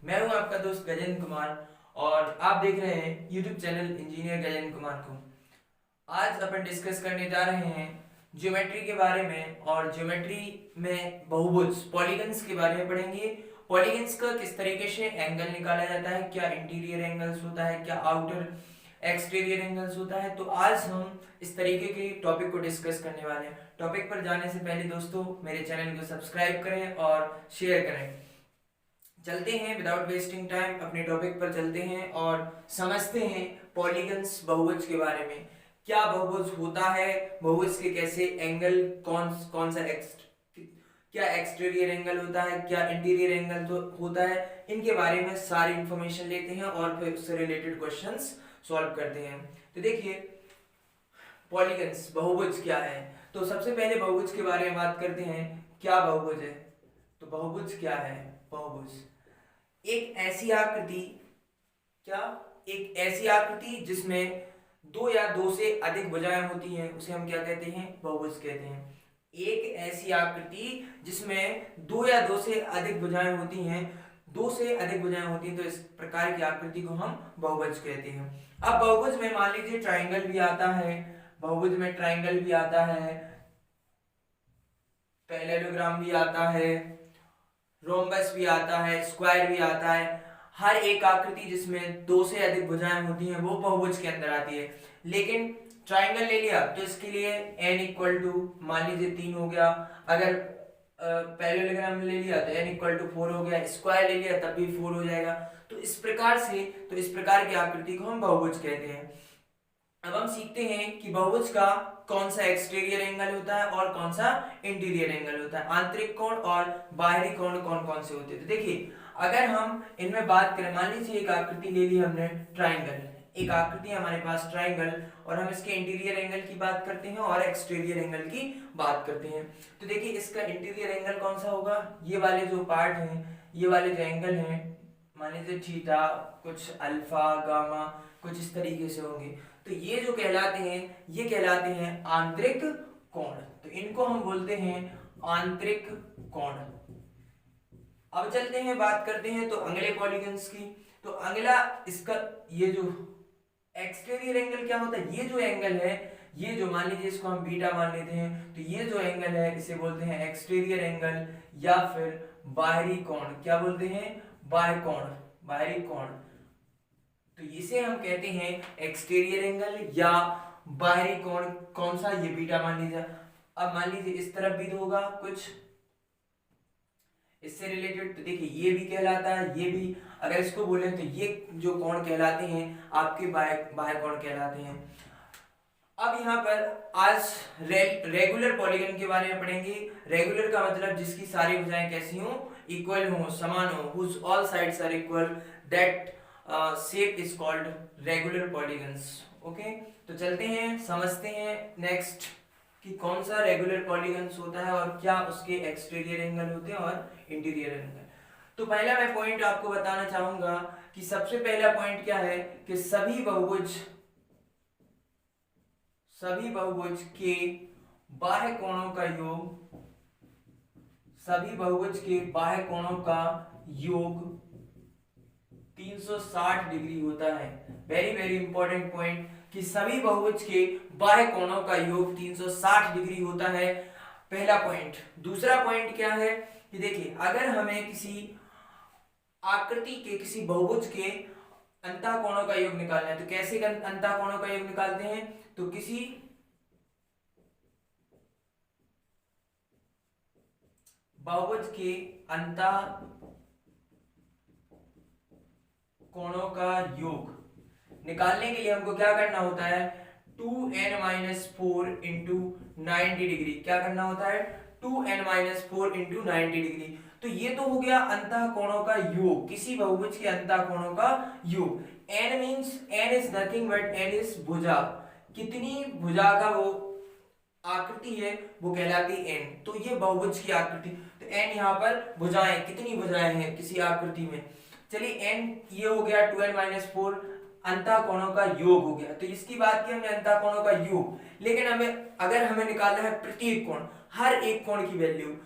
मैं हूं आपका दोस्त गजेंद्र कुमार और आप देख रहे हैं YouTube channel engineer Gajendra Kumar को। आज अपन डिस्कस करने जा रहे हैं ज्योमेट्री के बारे में और ज्योमेट्री में बहुभुज पॉलीगन्स के बारे में पढ़ेंगे। पॉलीगन्स का किस तरीके से एंगल निकाला जाता है, क्या इंटीरियर एंगल्स होता है, क्या आउटर एक्सटीरियर एंगल्स होता है। तो आज हम इस तरीके के टॉपिक को डिस्कस करने वाले हैं। टॉपिक पर जाने से पहले दोस्तों मेरे चैनल को सब्सक्राइब करें और शेयर करें। चलते हैं विदाउट वेस्टिंग टाइम, अपने टॉपिक पर चलते हैं और समझते हैं पॉलीगन्स बहुभुज के बारे में। क्या बहुभुज होता है, बहुभुज के कैसे एंगल, कौन कौन सा क्या एक्सटीरियर एंगल होता है, क्या इंटीरियर एंगल तो होता है, इनके बारे में सारी इंफॉर्मेशन लेते हैं और फिर उससे रिलेटेड क्वेश्चंस सॉल्व करते हैं। तो देखिए पॉलीगन्स बहुभुज क्या है। तो सबसे पहले बहुभुज के बारे में बात करते हैं। क्या बहुभुज है? तो बहुभुज क्या है? बहुभुज एक ऐसी आकृति, क्या एक ऐसी आकृति जिसमें दो या दो से अधिक भुजाएं होती हैं, उसे हम क्या कहते हैं? बहुभुज कहते हैं। एक ऐसी आकृति जिसमें दो या दो से अधिक भुजाएं होती हैं, दो से अधिक भुजाएं होती हैं, तो इस प्रकार की आकृति को हम बहुभुज कहते हैं। अब बहुभुज में मान लीजिए ट्राइंगल भी आता है, बहुभुज में ट्राइंगल भी आता है, पैरेललोग्राम भी आता है, रोम्बस भी आता है, स्क्वायर भी आता है। हर एक आकृति जिसमें दो से अधिक भुजाएं होती हैं वो बहुभुज के अंदर आती है। लेकिन ट्राइंगल ले लिया तो इसके लिए n इक्वल टू मान लीजिए 3 हो गया। अगर पैरेललोग्राम ले लिया तो n इक्वल टू 4 हो गया, स्क्वायर ले लिया तब भी 4 हो जाएगा। तो इस प्रकार की आकृति को हम बहुभुज कहते हैं। अब हम सीखते हैं कि बहुभुज का कौन सा एक्सटीरियर एंगल होता है और कौन सा इंटीरियर एंगल होता है, आंतरिक कोण और बाहरी कोण कौन कौन से होते हैं। तो देखिए अगर हम इनमें बात करें, मान लीजिए एक आकृति ले ली हमने ट्राइंगल, एक आकृति है हमारे पास ट्राइंगल, और हम इसके इंटीरियर एंगल की बात करते हैं और एक्सटीरियर एंगल की बात करते हैं। तो देखिए इसका इंटीरियर एंगल कौन सा होगा? ये वाले जो पार्ट हैं, ये वाले जो एंगल हैं, मान लीजिए थीटा, कुछ अल्फा, गामा, कुछ इस तरीके से होंगे। तो ये जो कहलाते हैं, ये कहलाते हैं आंतरिक कोण। तो इनको हम बोलते हैं आंतरिक कोण। अब चलते हैं, बात करते हैं तो अगले पॉलीगन्स की। तो अगला इसका ये जो एक्सटीरियर एंगल क्या होता है, ये जो एंगल है, ये जो मान लीजिए इसको हम बीटा मान लेते हैं, तो ये जो एंगल है इसे बोलते हैं एक्सटीरियर एंगल या फिर बाहरी कोण। क्या बोलते हैं? बाह्य कोण, बाहरी कोण। तो इसे हम कहते हैं एक्सटीरियर एंगल या बाहरी कोण। कौन सा? ये बीटा मान लीजिए। अब मान लीजिए इस तरफ भी तो होगा कुछ इससे रिलेटेड, तो देखिए ये भी कहलाता है, ये भी अगर इसको बोले तो ये जो कोण कहलाते हैं आपके बाह्य कोण कहलाते हैं। अब यहाँ पर आज रेगुलर पॉलीगन के बारे में पढ़ेंगे। रेगुलर का मतलब जिसकी सारी भुजाएं कैसी हो? इक्वल हो, समान हो, whose all sides are equal, that shape is called regular polygons। Okay, तो चलते हैं समझते हैं नेक्स्ट कि कौन सा रेगुलर पॉलीगन्स होता है और क्या उसके एक्सटीरियर एंगल होते हैं और इंटीरियर एंगल। तो पहला मैं पॉइंट आपको बताना चाहूंगा कि सबसे पहला पॉइंट क्या है कि सभी बहुभुज के बाह्य कोणों का योग, सभी बहुभुज के बाह्य कोणों का योग 360 डिग्री होता है। वेरी वेरी इंपॉर्टेंट पॉइंट कि सभी बहुभुज के बाह्य कोणों का योग 360 डिग्री होता है, पहला पॉइंट। दूसरा पॉइंट क्या है कि देखिए अगर हमें किसी आकृति के, किसी बहुभुज के अंतः कोणों का योग निकालना है, तो कैसे अंतः कोणों का योग निकालते हैं? तो किसी बहुभुज के अंतः कोणों का योग निकालने के लिए हमको क्या करना होता है? 2n-4 into 90 degree. क्या करना होता है? 2n-4 into 90 degree. तो ये तो हो गया अंतः कोणों का योग, किसी बहुभुज के अंतः कोणों का योग। n means n is nothing but n is भुजा, कितनी भुजा का वो आकृति है वो कहलाती n। तो ये बहुभुज की आकृति, तो n यहाँ पर भुजाएं, कितनी भुजाएं हैं किसी आकृति में। चलिए n ये हो गया 2n-4 अंतः कोणों का योग हो गया। तो इसकी बात की हमने अंतः कोणों का योग, लेकिन हमें अगर हमें निकालना है प्रत्येक कोण, हर एक कोण की वैल्यू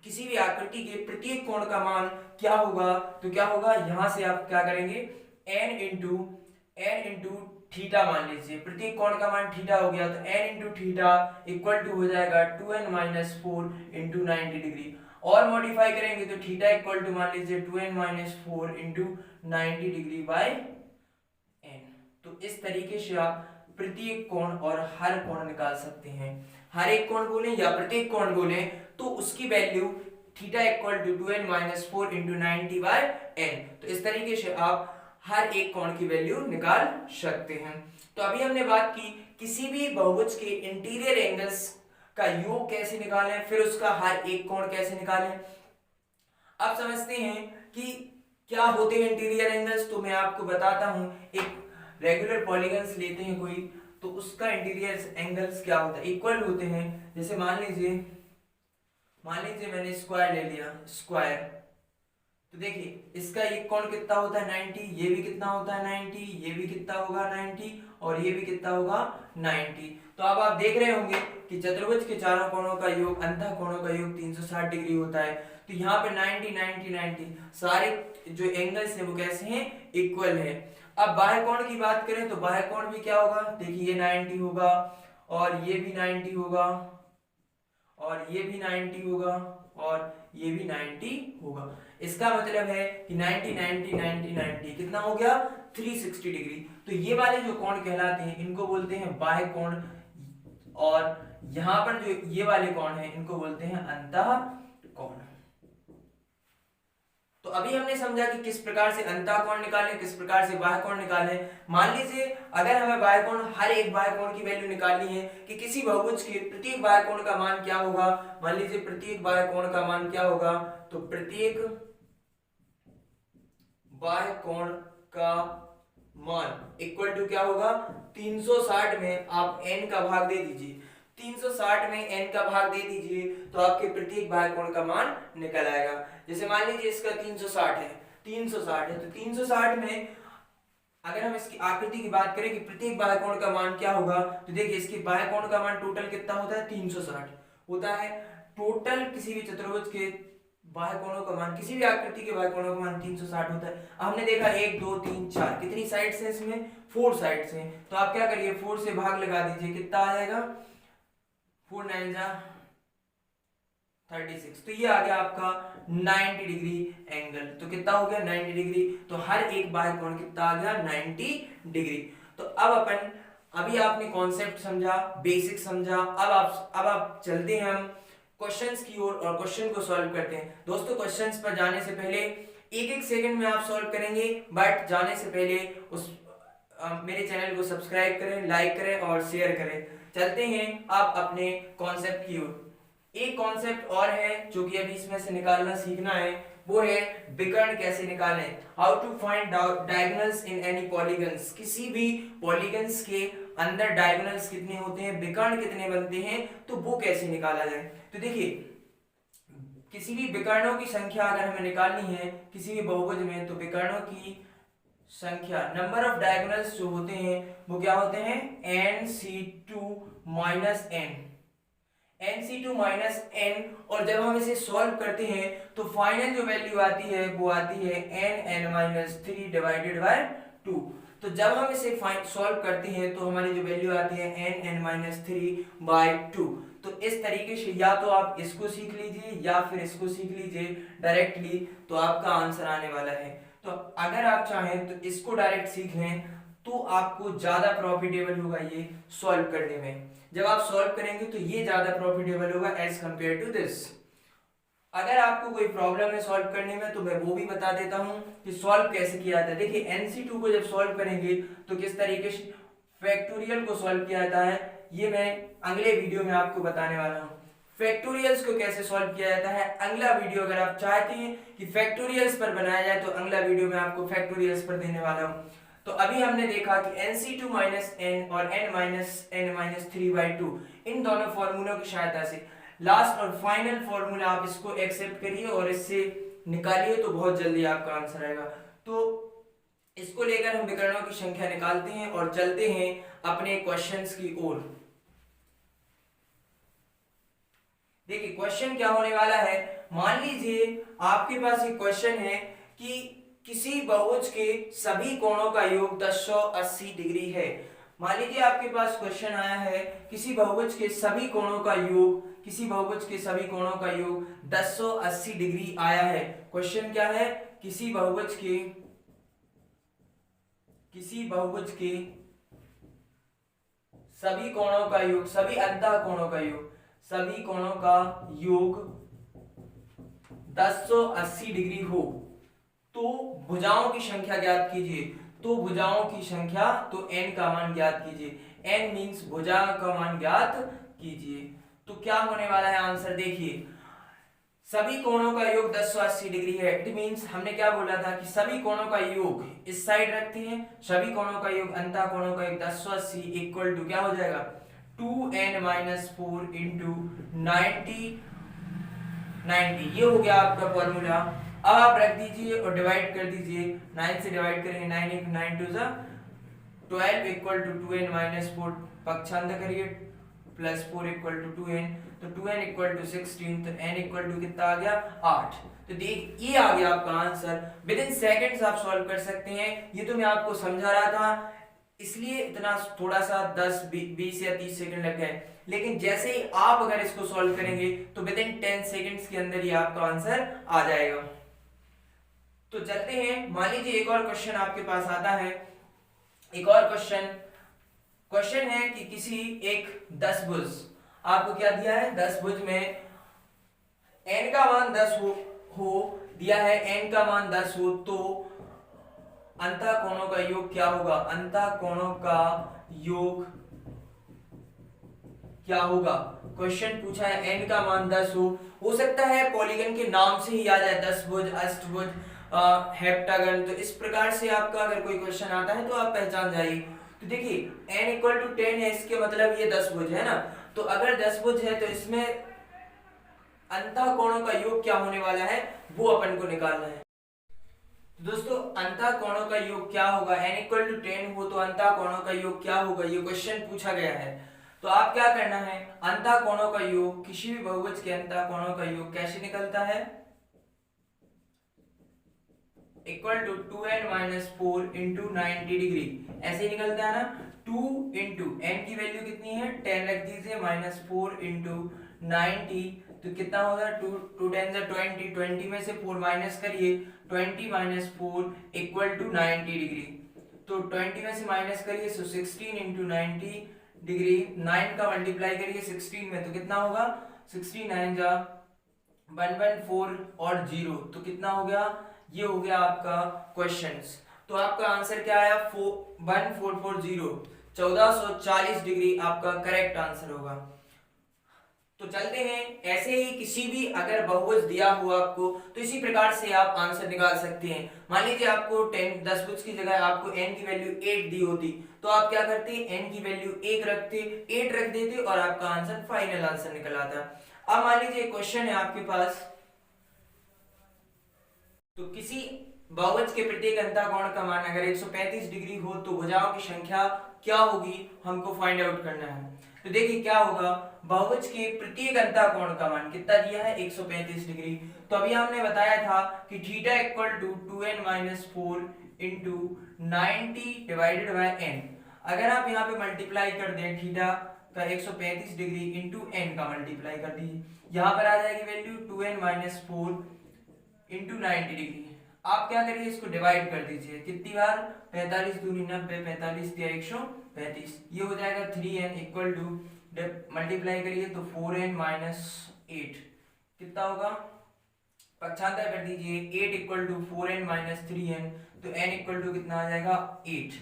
किसी भी आकृति के प्रत्येक कोण का मान क्या होगा, तो क्या होगा, यहां से आप क्या करेंगे, n इंटू थीटा मान लीजिए, प्रत्येक कोण का मान थीटा हो गया, तो n into theta equal to हो जाएगा 2n-4 इंटू 90 डिग्री। और मॉडिफाई करेंगे तो थीटा इक्वल टू मान लीजिए 2n-4 into 90 degree by n। तो इस तरीके से आप प्रत्येक कोण और हर कोण निकाल सकते हैं। हर एक कोण बोले या प्रत्येक कोण बोले तो उसकी value theta equal to 2n-4 into 90 by n। तो इस तरीके से आप हर एक कोण की वैल्यू निकाल सकते हैं। तो अभी हमने बात की किसी भी बहुभुज के इंटीरियर एंगल्स का योग कैसे निकालें, फिर उसका हर एक कोण कैसे निकालें। अब समझते हैं कि क्या होते हैं इंटीरियर एंगल्स। तो मैं आपको बताता हूं, एक रेगुलर पॉलीगन्स लेते हैं कोई, तो उसका इंटीरियर एंगल्स क्या होता है, इक्वल होते हैं। जैसे मान लीजिए मैंने स्क्वायर ले लिया, स्क्वायर, तो देखिए इसका एक कोण कितना होता है 90, ये भी कितना होता है 90, ये भी कितना होगा 90 और ये भी कितना होगा 90। तो अब आप देख रहे होंगे कि चतुर्भुज के चारों कोणों का योग, अंतः कोणों का योग 360 डिग्री होता है। तो यहाँ पे 90 90 90 सारे जो एंगल्स हैं वो कैसे हैं, इक्वल है। अब बाह्य कोण की बात करें तो बाह्य कोण भी क्या होगा, देखिए ये 90 होगा और ये भी 90 होगा और ये भी 90 होगा और ये भी 90 होगा। इसका मतलब है कि 90 90 90 90 कितना हो गया 360 डिग्री। तो ये वाले जो कोण कहलाते हैं इनको बोलते हैं बाह्य कोण, और यहाँ पर जो ये वाले कोण हैं इनको बोलते हैं अंतः कोण। तो अभी हमने समझा कि किस प्रकार से अंतः कोण निकालें, किस प्रकार से बाह्य कोण निकालें। मान लीजिए अगर हमें बाह्य कोण, हर एक बाह्य कोण की वैल्यू निकालनी है कि किसी बहुभुज के प्रत्येक बाह्य कोण का मान क्या होगा। मान लीजिए प्रत्येक बाह्य कोण का मान क्या होगा, तो प्रत्येक बाह्य कोण का मान इक्वल टू क्या होगा, 360 में आप n का भाग दे दीजिए, 360 में n का भाग दे दीजिए तो आपके प्रत्येक बाह्य कोण का मान निकल आएगा। जैसे मान लीजिए इसका 360 है, 360 है, तो 360 में अगर हम इसकी आकृति की बात करें कि प्रत्येक बाह्य कोण का मान क्या होगा, तो देखिए इसके बाह्य कोण का मान टोटल कितना होता है, 360 होता है। टोटल किसी भी चतुर्भुज के बाह्य कोणों का मान, किसी भी आकृति के बाह्य कोणों का मान 360 होता है। हमने देखा 1 2 3 4 कितनी साइड्स हैं इसमें, 4 साइड्स हैं। तो आप क्या करिए 4 से भाग लगा दीजिए, कितना आ जाएगा 4 9 जा 36। तो ये आ गया आपका 90 डिग्री एंगल। तो कितना हो गया 90 डिग्री। तो हर एक बाह्य कोण कितना आ गया 90 डिग्री। तो अभी आपने कॉन्सेप्ट समझा, बेसिक समझा। अब आप चलते हैं हम क्वेश्चंस की ओर और क्वेश्चन को सॉल्व करते हैं। दोस्तों क्वेश्चंस पर जाने से पहले एक सेकंड में आप सॉल्व करेंगे, बट जाने से पहले मेरे चैनल को सब्सक्राइब करें, लाइक करें और शेयर करें। चलते हैं आप अपने कॉन्सेप्ट की ओर। एक कॉन्सेप्ट और है जो कि अभी इसमें से निकालना सीखना है, वो है विकर्ण कैसे निकालें, how to find diagonals in any polygons. किसी भी पॉलीगन्स के अंदर डायगोनल्स कितने होते हैं, विकर्ण कितने बनते हैं, तो वो कैसे निकाला जाए। तो देखिए किसी भी विकर्णों की संख्या अगर हमें निकालनी है किसी भी बहुभुज में, तो विकर्णों की संख्या, नंबर ऑफ डायगोनल्स जो होते हैं वो क्या होते हैं, nc2 minus n, nc2 minus n। और जब हम इसे सॉल्व करते हैं तो फाइनल जो वैल्यू आती है वो आती है nn-3 डिवाइडेड बाय 2। तो जब हम इसे सॉल्व करते हैं तो हमारी जो वैल्यू आती है nn-3 बाय 2। तो इस तरीके से या तो आप इसको सीख लीजिए या फिर इसको सीख लीजिए डायरेक्टली, तो आपका आंसर आने वाला है। तो अगर आप चाहें तो इसको डायरेक्ट सीख लें तो आपको ज्यादा प्रॉफिटेबल होगा ये सॉल्व करने में। जब आप सॉल्व करेंगे तो ये ज्यादा प्रॉफिटेबल होगा एज कंपेयर टू दिस। अगर आपको कोई प्रॉब्लम है सॉल्व करने में तो मैं वो भी बता देता हूं कि सॉल्व कैसे किया जाता है। देखिए nc2 को जब सॉल्व करेंगे तो किस तरीके से फैक्टोरियल को सॉल्व किया जाता है ये मैं अगले वीडियो में आपको बताने वाला हूं। फैक्टोरियल्स को कैसे सॉल्व किया जाता है अगला वीडियो, अगर आप चाहते हैं कि फैक्टोरियल्स पर बनाया जाए तो अगला वीडियो में आपको फैक्टोरियल्स पर देने वाला हूं। तो अभी हमने देखा कि nc2 माइनस n और n-3/2 इन दोनों फॉर्मूलों की सहायता से लास्ट और फाइनल फॉर्मूला आप इसको एक्सेप्ट करिए और इससे निकालिए तो बहुत जल्दी आपका आंसर आएगा। तो इसको लेकर हम विकर्णों की संख्या निकालते हैं और चलते हैं अपने क्वेश्चंस की ओर। देखिए क्वेश्चन क्या होने वाला है, मान लीजिए आपके पास एक क्वेश्चन है कि किसी बहुभुज के सभी कोणों का योग 1080 डिग्री है। मान लीजिए आपके पास क्वेश्चन आया है किसी बहुभुज के सभी कोणों का योग, किसी बहुभुज के सभी कोणों का योग 1080 डिग्री आया है। क्वेश्चन क्या है, किसी बहुभुज के सभी कोणों का योग, सभी अंतः कोणों का योग, सभी कोणों का योग 1080 डिग्री हो तो भुजाओं की संख्या ज्ञात कीजिए। तो भुजाओं की संख्या, तो n का मान ज्ञात कीजिए। n मींस भुजा का मान ज्ञात कीजिए। तो क्या होने वाला है आंसर, देखिए सभी कोणों का योग 1080 डिग्री है। इट मींस हमने क्या बोला था कि सभी कोणों का योग इस साइड रखते हैं, सभी कोणों का योग अंतः कोणों का योग 1080 इक्वल टू क्या हो जाएगा 2n-4 इंटू 90। ये हो गया आपका फॉर्मूला। अब आप रख दीजिए और डिवाइड कर दीजिए, 9 से डिवाइड करेंगे 9 1 9 2 12 इक्वल टू 2n-4 पक्षांतर करिए प्लस 4 इक्वल टू 2n, तो 2n इक्वल टू 16, तो n इक्वल टू कितना आ गया 8। तो देख ये आ गया आपका आंसर। विद इन सेकंड्स आप सॉल्व कर सकते हैं। ये तो मैं आपको समझा रहा था इसलिए इतना थोड़ा सा 10 20 या 30 सेकंड लग गए, लेकिन जैसे ही आप अगर इसको सॉल्व करेंगे तो विद इन 10 सेकंड्स के अंदर ही आपका आंसर आ जाएगा। तो चलते हैं, मान लीजिए एक और क्वेश्चन आपके पास आता है। एक और क्वेश्चन है कि किसी एक 10 भुज, आपको क्या दिया है 10 भुज में n का मान 10 हो दिया है, n का मान 10 हो तो अंतः कोणों का योग क्या होगा, अंतः कोणों का योग क्या होगा। क्वेश्चन पूछा है n का मान 10 हो सकता है पॉलीगन के नाम से ही आ जाए 10 भुज, अष्टभुज, हेप्टागन। तो इस प्रकार से आपका अगर कोई क्वेश्चन आता है तो आप पहचान जाइए। तो देखिए n इक्वल टू 10 है, इसके मतलब ये 10 भुज है ना, तो अगर 10 भुज है तो इसमें अंतः कोणों का योग क्या होने वाला है वो अपन को निकालना है। तो दोस्तों अंतः कोणों का योग क्या होगा, n इक्वल टू 10 हो तो अंतः कोणों का योग क्या होगा, ये क्वेश्चन पूछा गया है। तो आप क्या करना है, अंतः कोणों का योग, किसी भी बहुभुज के अंतः कोणों का योग कैसे निकलता है, equal to 2n-4 into 90 degree, ऐसे निकलता है ना। 2 इंटू n की वैल्यू कितनी है 10 रख दीजिए, -4 इंटू 90, तो कितना होगा 2 2 10 20, 20 में से 4 माइनस करिए, 20 - 4 इक्वल टू 90 डिग्री। तो 20 में से माइनस करिए तो 16 इंटू 90 डिग्री, 9 का मल्टीप्लाई करिए 16 में तो कितना होगा 16 9 जा 114 और 0, तो कितना हो गया, ये हो गया आपका क्वेश्चंस। तो आपका आंसर क्या आया 1440, 1440 डिग्री आपका करेक्ट आंसर होगा। तो चलते हैं, ऐसे ही किसी भी अगर बहुभुज दिया हुआ आपको तो इसी प्रकार से आप आंसर निकाल सकते हैं। मान लीजिए आपको 10 भुज की जगह आपको n की वैल्यू 8 दी होती तो आप क्या करते, n की वैल्यू 1 रखते, 8 रख देते और आपका आंसर फाइनल आंसर निकल आता। अब मान लीजिए क्वेश्चन है आपके पास, तो किसी बहुभुज के प्रत्येक अंतः कोण का मान अगर 135 डिग्री हो तो भुजाओं की संख्या क्या होगी हमको फाइंड आउट करना है। तो देखिए क्या होगा, बहुभुज के प्रत्येक अंतः कोण का मान कितना दिया है 135 डिग्री। तो अभी हमने बताया था कि theta equal to 2n-4 into 90 divided by n। अगर आप यहाँ पे मल्टीप्लाई कर दें थीटा का 135 डिग्री इंटू n का मल्टीप्लाई कर दीजिए, यहाँ पर आ जाएगी वैल्यू 2n-4 इंटू 90 डिग्री। आप क्या करिए इसको डिवाइड कर दीजिए, कितनी बार 45 दूनी 90, 45 दिया 135, ये हो जाएगा 3n इक्वल टू मल्टीप्लाई करिए तो 4n - 8 कितना होगा, पक्षांतर कर दीजिए 8 इक्वल टू 4n - 3n, तो n इक्वल टू कितना आ जाएगा 8।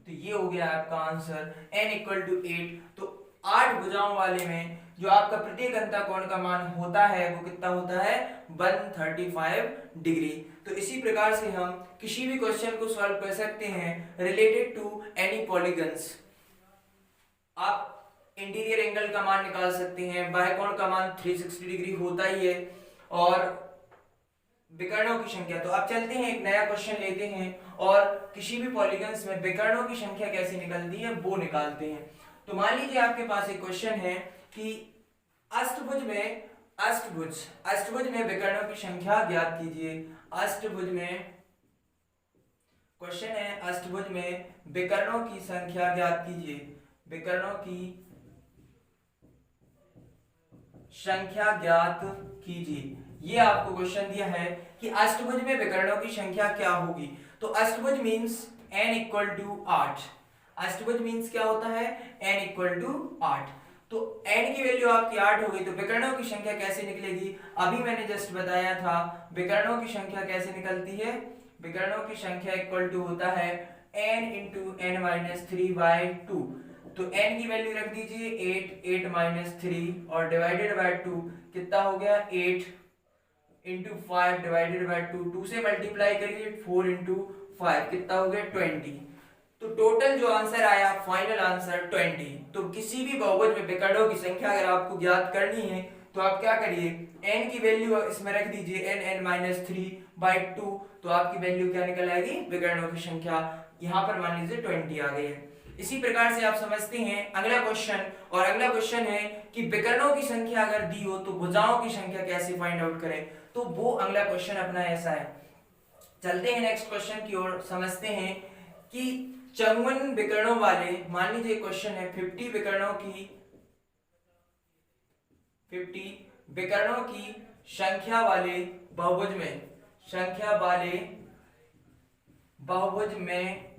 तो ये हो गया आपका आंसर n इक्वल टू 8। तो 8 भुजाओं वाले में जो आपका प्रत्येक अंतः कोण का मान होता है वो कितना होता है 135 डिग्री। तो इसी प्रकार से हम किसी भी क्वेश्चन को सॉल्व कर सकते हैं रिलेटेड टू एनी पॉलीगन्स। आप इंटीरियर एंगल का मान निकाल सकते हैं, बाह्य कोण का मान 360 डिग्री होता ही है, और विकर्णों की संख्या। तो अब चलते हैं एक नया क्वेश्चन लेते हैं और किसी भी पॉलीगन्स में विकर्णों की संख्या कैसे निकलती है वो निकालते हैं। तो मान लीजिए आपके पास एक क्वेश्चन है कि अष्टभुज में अष्टभुज, अष्टभुज में विकर्णों की संख्या ज्ञात कीजिए। अष्टभुज में क्वेश्चन है, अष्टभुज में विकर्णों की संख्या ज्ञात कीजिए। विकर्णों की संख्या ज्ञात कीजिए। ये आपको क्वेश्चन दिया है कि अष्टभुज में विकर्णों की संख्या क्या होगी। तो अष्टभुज मींस n इक्वल टू 8। अष्टभुज मींस क्या होता है, n इक्वल टू 8। तो n की वैल्यू आपकी 8 हो गई, तो विकर्णों की संख्या कैसे निकलेगी, अभी मैंने जस्ट बताया था। विकर्णों की संख्या कैसे निकलती है, विकर्णों की संख्या इक्वल टू होता है n इंटू n माइनस 3/2। तो n की वैल्यू रख दीजिए 8 माइनस 3 और डिवाइडेड बाय 2 कितना हो गया 8 इंटू 5 डिवाइडेड बाय 2, 2 से मल्टीप्लाई करिए 4 इंटू 5 कितना हो गया 20। तो टोटल जो आंसर आया, फाइनल आंसर 20। तो किसी भी बहुभुज में विकर्णों की संख्या अगर आपको ज्ञात करनी है तो आप क्या करिए, n की वैल्यू इसमें रख दीजिए n माइनस 3/2, तो आपकी वैल्यू क्या निकल आएगी, विकर्णों की संख्या यहाँ पर मान लीजिए 20 आ गई है। इसी प्रकार से आप समझते हैं अगला क्वेश्चन, और अगला क्वेश्चन है कि विकर्णों की संख्या अगर दी हो तो भुजाओं की संख्या कैसे फाइंड आउट करें। तो वो अगला क्वेश्चन अपना ऐसा है। चलते हैं नेक्स्ट क्वेश्चन की ओर, समझते हैं कि 54 विकर्णों वाले, मान लीजिए क्वेश्चन है 50 विकर्णों की संख्या वाले बहुभुज में, संख्या वाले बहुभुज में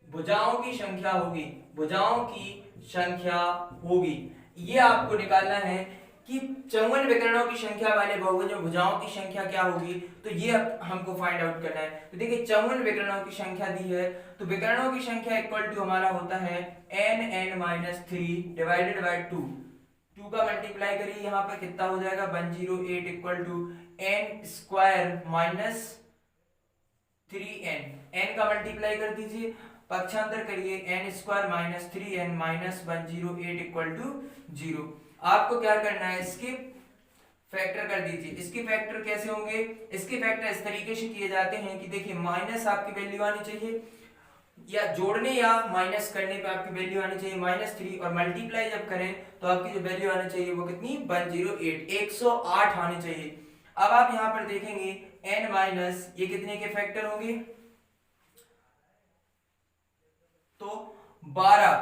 भुजाओं की संख्या होगी, भुजाओं की संख्या होगी। ये आपको निकालना है कि 54 विकर्णों की संख्या वाले बहुभुज में भुजाओं की संख्या क्या होगी। तो ये हमको फाइंड आउट करना है। तो देखिए 54 विकर्णों की संख्या दी है, तो विकर्णों की संख्या इक्वल टू हमारा होता है n माइनस 3 डिवाइडेड बाय 2। 2 का मल्टीप्लाई करिए यहाँ पर कितना हो जाएगा 108 equal to n square minus 3n, n का मल्टीप्लाई कर दीजिए, पक्षांतर करिए n square minus 3n minus 108 equal to 0। आपको क्या करना है, इसके फैक्टर कर दीजिए। इसके फैक्टर कैसे होंगे, इसके फैक्टर इस तरीके से किए जाते हैं कि देखिए माइनस आपकी वैल्यू आनी चाहिए, या जोड़ने या माइनस करने पे आपकी वैल्यू आनी चाहिए -3, और मल्टीप्लाई जब करें तो आपकी जो वैल्यू आनी चाहिए वो कितनी 108 आनी चाहिए। अब आप यहाँ पर देखेंगे n माइनस ये कितने के फैक्टर होंगे, तो 12,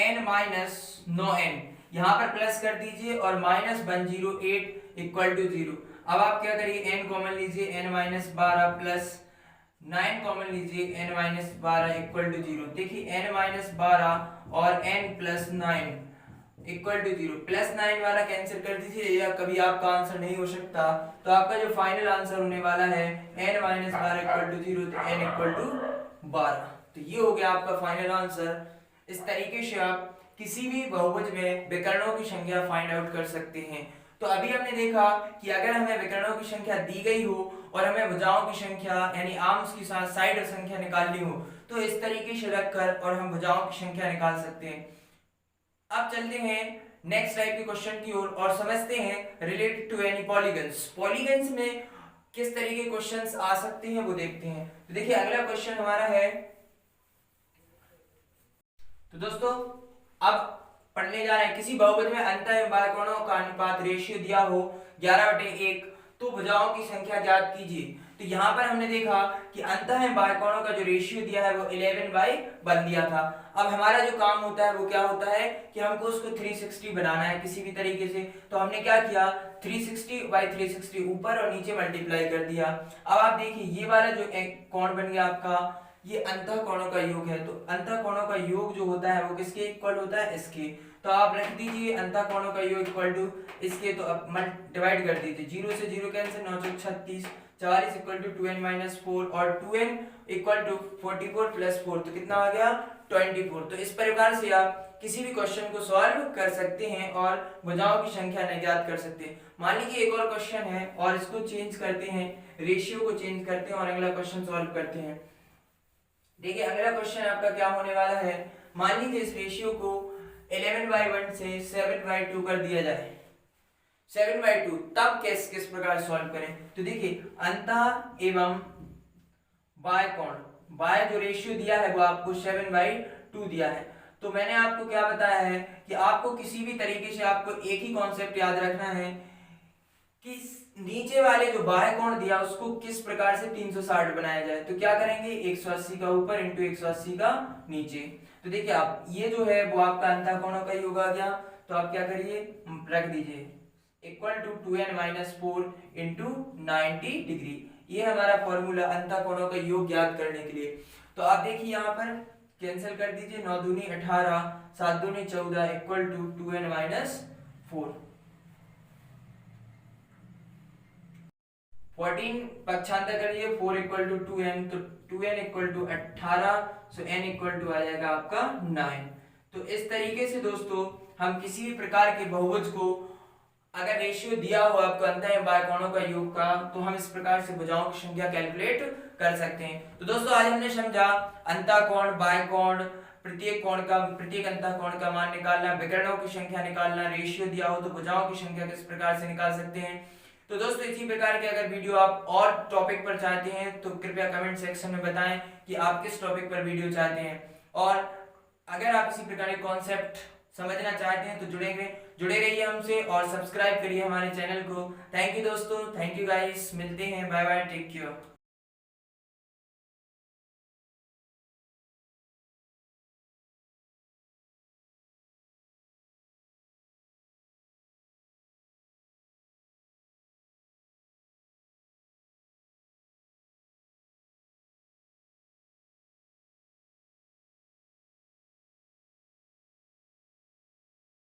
n माइनस 9n, यहाँ पर प्लस कर दीजिए और माइनस 108 इक्वल टू 0। अब आप क्या करिए n कॉमन लीजिए, n माइनस 12 प्लस 9 कॉमन लीजिए, n माइनस 12 इक्वल टू 0। देखिए n माइनस 12 और n plus 9 equal to 0, plus 9 वाला कैंसिल कर दीजिए, या कभी आपका आंसर नहीं हो सकता, तो आपका जो फाइनल आंसर होने वाला है n माइनस 12 इक्वल टू 0, तो n इक्वल टू 12। तो ये हो गया आपका फाइनल आंसर। इस तरीके से आप किसी भी बहुभुज में विकर्णों की संख्या फाइंड आउट कर सकते हैं। तो अभी हमने देखा कि अगर हमें विकर्णों की संख्या दी गई हो और हमें भुजाओं की संख्या यानी आर्म्स की साइड संख्या निकालनी हो, तो इस तरीके से रखकर और हम भुजाओं की संख्या निकाल सकते हैं। अब चलते हैं नेक्स्ट टाइप के क्वेश्चन की ओर और समझते हैं related to any polygons. Polygons में किस तरीके के क्वेश्चंस आ सकते हैं वो देखते हैं। तो देखिए अगला क्वेश्चन हमारा है, तो दोस्तों अब पढ़ने जा रहे हैं, किसी बहुभुज में अंतः बाह्यकोणों का अनुपात रेशियो दिया हो 11/1, तो भुजाओं की संख्या ज्ञात कीजिए। तो यहाँ पर हमने देखा कि अंतः बाह्यकोणों का जो रेशियो दिया है वो 11/1 दिया था। अब हमारा जो काम होता है वो क्या होता है कि हमको उसको 360 बनाना है किसी भी तरीके से। तो हमने क्या किया, 360/360 ऊपर और नीचे मल्टीप्लाई कर दिया। अब आप देखिए ये वाला जो एक कोण बन गया आपका, ये अंतः कोणों का योग है। तो अंतः कोणों का योग जो होता है वो किसके इक्वल होता है, इसके। तो आप रख दीजिए अंतः कोणों का योग इक्वल टू इसके, तो अब डिवाइड कर दीजिए, 0 से 0 कैंसिल, 9 × 36, 40 इक्वल टू 2n - 4 और 2n इक्वल टू 44 + 4, तो कितना आ गया 24। तो इस प्रकार से आप किसी भी क्वेश्चन को सॉल्व कर सकते हैं और भुजाओं की संख्या ज्ञात कर सकते हैं। मान लीजिए एक और क्वेश्चन है और इसको चेंज करते हैं, रेशियो को चेंज करते हैं और अगला क्वेश्चन सॉल्व करते हैं। देखिए अगला क्वेश्चन आपका क्या होने वाला है, मान लीजिए इस रेशियो को 11/1 से 7/2 कर दिया जाए, 7/2, तब किस प्रकार सॉल्व करें। तो देखिए अंतः एवं बाह्य कोण, बाह्य जो रेशियो दिया है वो आपको 7/2 दिया है। तो मैंने आपको क्या बताया है कि आपको किसी भी तरीके से आपको एक ही कॉन्सेप्ट याद रखना है कि नीचे वाले जो बाह्य कोण दिया उसको किस प्रकार से 360 बनाया जाए। तो क्या करेंगे, 180 का ऊपर इंटू 180 का नीचे। तो देखिए आप ये जो है वो आपका अंतः कोणों का योग आ गया। तो आप क्या करिए, रख दीजिए equal to 2n minus 4 into 90 degree. ये हमारा फॉर्मूला अंतः कोणों का योग ज्ञात करने के लिए। तो आप देखिए यहाँ पर कैंसिल कर दीजिए, 9 दूनी 18, 7 दूनी 14 इक्वल टू 2n माइनस 4। 14 पक्षांतर करिए, 4 इक्वल टू 2n, तो 2n equal to 18, so n equal to आ जाएगा आपका 9। तो इस तरीके से दोस्तों हम किसी भी प्रकार के बहुभुज को अगर रेशियो दिया हो आपको अंतः एवं बाह्य कोणों का योग का, तो हम इस प्रकार से भुजाओं की संख्या कैलकुलेट कर सकते हैं। तो दोस्तों आज हमने समझा अंतः कोण, बाह्य कोण, प्रत्येक अंतः कोण का मान निकालना, विकर्णों की संख्या निकालना, रेशियो दिया हो तो भुजाओं की संख्या किस प्रकार से निकाल सकते हैं। तो दोस्तों इसी प्रकार के अगर वीडियो आप और टॉपिक पर चाहते हैं तो कृपया कमेंट सेक्शन में बताएं कि आप किस टॉपिक पर वीडियो चाहते हैं। और अगर आप इसी प्रकार के कॉन्सेप्ट समझना चाहते हैं तो जुड़े रहिए हमसे और सब्सक्राइब करिए हमारे चैनल को। थैंक यू दोस्तों, थैंक यू गाइस, मिलते हैं, बाय बाय, टेक केयर।